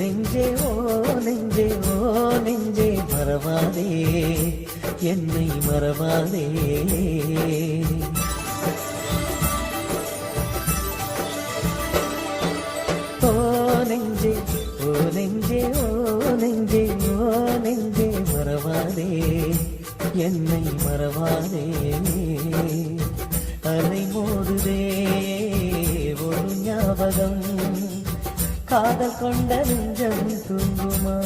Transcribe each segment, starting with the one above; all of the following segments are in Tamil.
நெஞ்சே ஓ நெஞ்சே ஓ நெஞ்சே மறவாதே என்னை மறவாதே. ஓ நெஞ்சே ஓ நெஞ்சே ஓ நெஞ்சே ஓ நெஞ்சே மறவாதே என்னை மறவாதே. அலை மோதுதே ஒரு ஞாபகம் காதல் கொண்ட நெஞ்சம் தூங்குமா.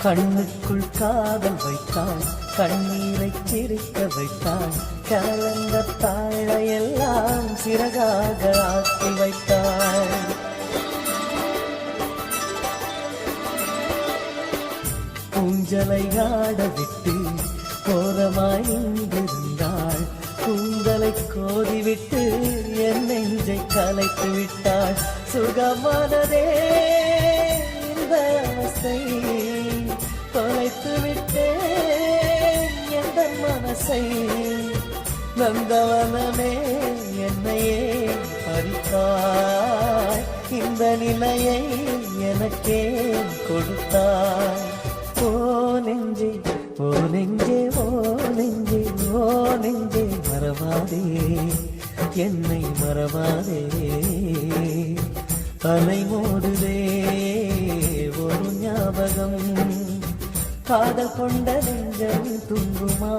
கண்ணுக்குள் காதல் வைத்தாள் கண்ணீரை சிரிக்க வைத்தாள் கலந்த தாழையெல்லாம் சிறகாக ஆக்கி வைத்தாள். ஊஞ்சலை ஆடவிட்டு கோரமாய் நின்றிருந்தாள். கூந்தலை கோதிவிட்டு என் நெஞ்சை கலைத்து விட்டாள். சுகமானதே இந்த அவஸ்தை தொலைத்து விட்டேன் எந்த மனசை. நந்தவனமே என்னையே பறித்தாய் இந்த நிலையை எனக்கே கொடுத்தாய். ஓ நெஞ்சே ஓ நெஞ்சே ஓ நெஞ்சே ஓ நெஞ்சே மறவாதே என்னை மறவாதே. அலை மோதுதே ஒரு ஞாபகம் காதல் கொண்ட நெஞ்சம் தூங்குமா.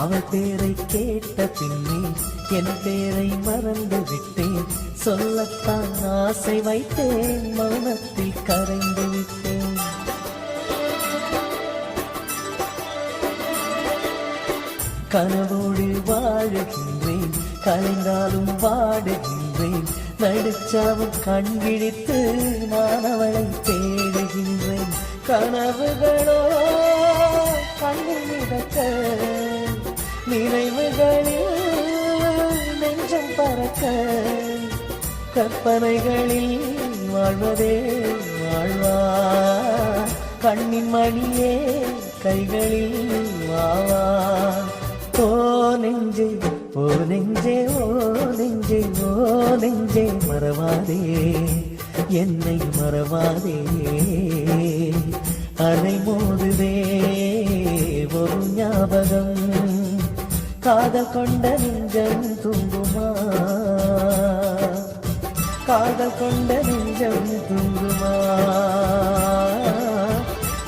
அவள் பேரை கேட்ட பின்னே என் பேரை மறந்து விட்டேன். சொல்லத்தான் ஆசை வைத்தேன் மௌனத்தில் கரைந்து விட்டேன். கனவோடு வாழுகின்றேன் கலைந்தாலும் வாடுகின்றேன். நடுச்சாவும் கண் விழித்து நான் அவளை தேடுகின்றேன். கனவுகளோ கண்ணில் மிதக்க நினைவுகளில் நெஞ்சம் பறக்க கற்பனைகளில் வாழ்வதே வாழ்வா. கண்ணின் மணியே கைகளில் வாவா. ஓ நெஞ்சே ஓ நெஞ்சே ஓ நெஞ்சே ஓ நெஞ்சே மறவாதே என்னை மறவாதே. அலை மோதுதே ஒரு ஞாபகம் காதல் கொண்ட நெஞ்சம் தூங்குமா. காதல் கொண்ட நெஞ்சம் தூங்குமா.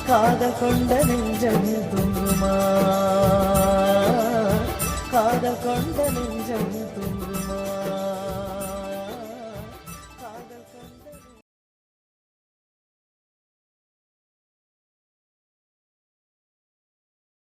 காதல் கொண்ட நெஞ்சம்